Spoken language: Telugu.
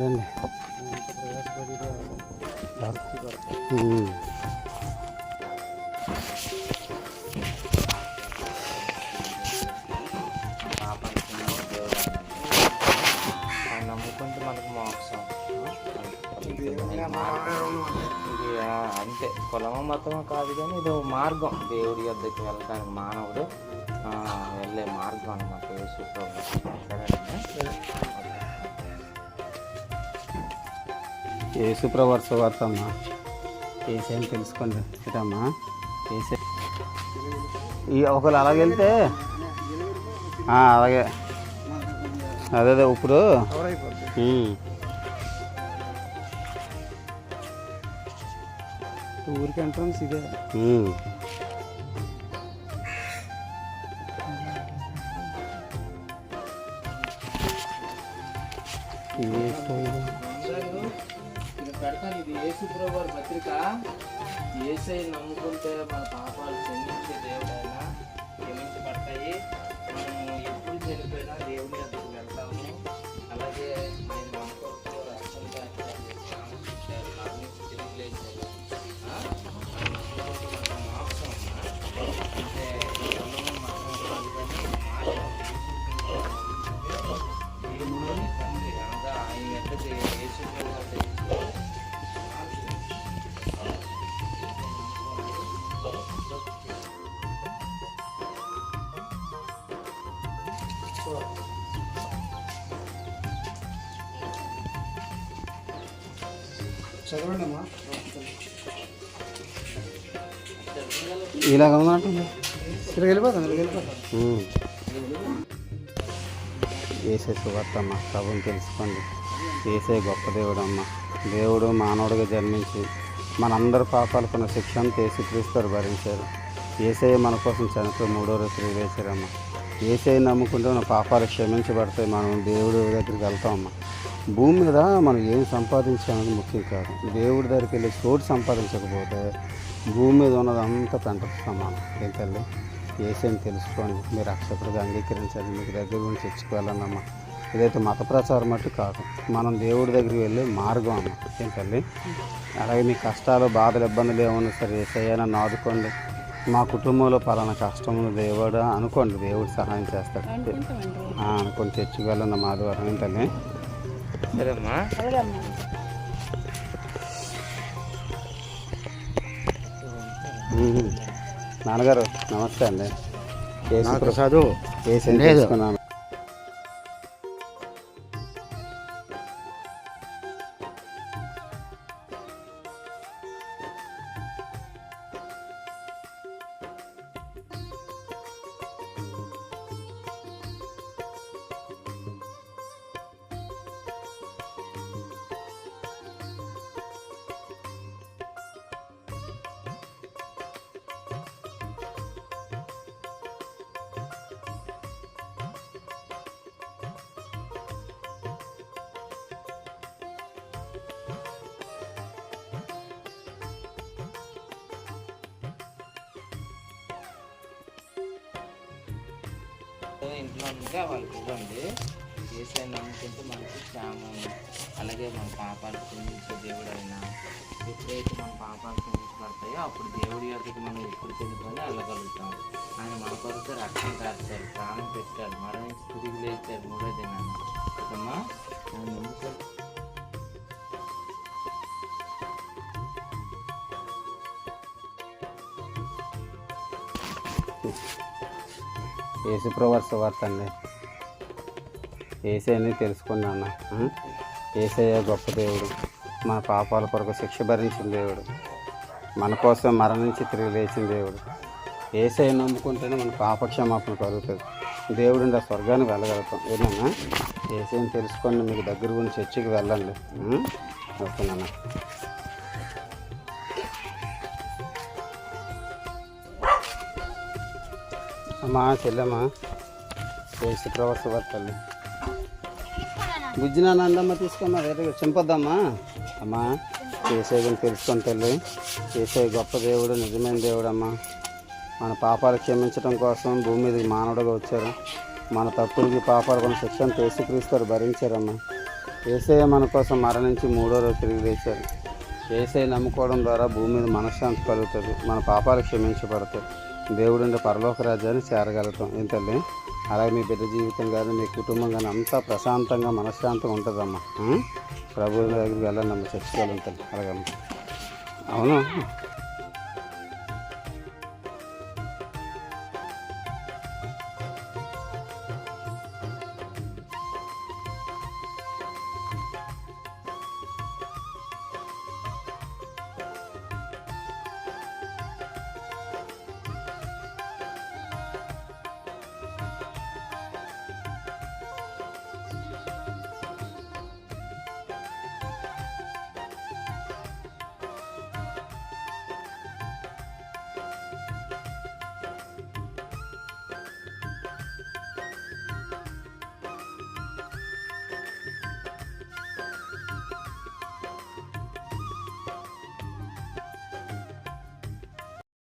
రండి. నమ్ముకుంటే మనకు మోక్షం. ఇది అంతే, కులము మతము కాదు, కానీ ఇది మార్గం దేవుడి వద్దకు వెళ్ళడానికి మానవుడు వెళ్ళే మార్గం అన్నమాట. యేసు ప్రభువు. యేసు ప్రభువు సువార్త అమ్మా. ఏసైని తెలుసుకోండి ఇటమ్మా. ఏసై ఒకళ్ళు అలాగెళ్తే అలాగే అదే ఇప్పుడు ఊరికి ఎంట్రన్స్ ఇదే. పెడతాను. ఇది యేసు ప్రభువు వారి పత్రిక. యేసై నమ్ముకుంటే మన పాపాలు క్షమించే దేవుడైనా క్షమించబడతాయి. మనం ఎప్పుడు చనిపోయినా దేవుని వద్దకు వెళ్తాము. అలాగే ఆయన మన కొరకు రక్షణగా తిరిగి లేచారు. మోక్షం అంటే దేవుని తండ్రి అనగా ఆయన ఎద్దకు యేసు ప్రభువు ఇలాగ ఉందంటుంది. ఏసే సువార్త అమ్మ. ప్రభుని తెలుసుకోండి. ఏసే గొప్ప దేవుడు అమ్మ. దేవుడు మానవుడిగా జన్మించి మనందరి పాపాలకున్న శిక్షను యేసుక్రీస్తు భరించారు. ఏసయ్య మన కోసం చనిపోయి 3వ రోజు తిరిగి లేచారమ్మ. ఏసయ్య నమ్ముకుంటే మన పాపాలు క్షమించబడతాయి. మనం దేవుడి దగ్గరికి వెళ్తామమ్మా. భూమి మీద మనం ఏం సంపాదించామని ముఖ్యం కాదు. దేవుడి దగ్గరికి వెళ్ళి చోటు సంపాదించకపోతే భూమి మీద ఉన్నదంతా పెంటకు సమానం. ఏం తల్లి, ఏసైని తెలుసుకోండి. మీరు రక్షకుడిగా అంగీకరించండి. మీకు దగ్గర గురించి తెచ్చుకోవాలన్నమ్మా. ఇదైతే మత ప్రచారం మట్టు కాదు, మనం దేవుడి దగ్గరికి వెళ్ళే మార్గం అమ్మ. ఏం తల్లి, అలాగే మీ కష్టాలు బాధలు ఇబ్బందులు ఏమన్నా సరే ఏసయ్య నన్ను ఆదుకోండి, మా కుటుంబంలో పలానా కష్టములు దేవుడు అనుకోండి, దేవుడు సహాయం చేస్తాడు అనుకొని తెచ్చుకోవాలన్న ఆదివారం. ఏం తల్లి, సరేమ్మా. నాన్నగారు నమస్తే అండి. ప్రసాదు ఏసైని తెలుసుకున్నాను. ఇంట్లో ఉంటే వాళ్ళకి ఇవ్వండి. ఏసైని నమ్ముకుంటే మనకి క్షేమం, అలాగే మన పాపాలు క్షమించే దేవుడు అయినా. ఎప్పుడైతే మన పాపాలు క్షమించబడతాయో అప్పుడు దేవుడి యొక్కకి మనం ఎప్పుడు తెలుసుకొని వెళ్ళగలుగుతాం. ఆయన మన కొరకు రక్షణ కాస్తాడు, ప్రాణం పెట్టాడు, మరణించి తిరిగి లేచాడు 3వ దినాన. అమ్మా ఆయన నమ్ముకొని యేసు ప్రభువు సువార్త అండి. ఏసైని తెలుసుకున్నాను. ఏసయ్య గొప్ప దేవుడు, మన పాపాల కొరకు శిక్ష భరించిన దేవుడు, మన కోసం మరణించి తిరిగి లేచిన దేవుడు. ఏసయ్య నమ్ముకుంటేనే మన పాపక్షమాపణ కలుగుతుంది. దేవుడు ఆ స్వర్గానికి వెళ్ళగలుగుతాం. ఏమన్నా ఏసైని తెలుసుకొని మీకు దగ్గర గురించి చర్చికి వెళ్ళండి. ఓకేనా? అమ్మా చెల్లెమ్మా, యేసు ప్రభువు సువార్త తల్లి. బుజ్జినాన్నమ్మ తీసుకోమ్మా, వేరే చింపొద్దమ్మా. అమ్మా ఏసయ్యని తెలుసుకొని తల్లి. ఏసయ్య గొప్ప దేవుడు, నిజమైన దేవుడు అమ్మా. మన పాపాలు క్షమించడం కోసం భూమి మీదకి మానవుడుగా వచ్చారు. మన తప్పులకి పాపాలు కొన్ని శిక్షను యేసుక్రీస్తు భరించారమ్మా. యేసయ్య మన కోసం మరణించి 3వ రోజు తిరిగి లేచారు. యేసయ్య నమ్ముకోవడం ద్వారా భూమి మీద మనశ్శాంతి కలుగుతుంది, మన పాపాలు క్షమించబడతాయి, దేవుడి పరలోక రాజ్యాన్ని చేరగలుగుతాం. ఏం తల్లి? అలాగే మీ బిడ్డ జీవితం కానీ మీ కుటుంబం కానీ అంతా ప్రశాంతంగా మనశ్శాంతంగా ఉంటుందమ్మా. ప్రభువు దగ్గరికి వెళ్ళండి అమ్మ, చర్చికి వెళ్ళండి తల్లి. అలాగమ్మా. అవును.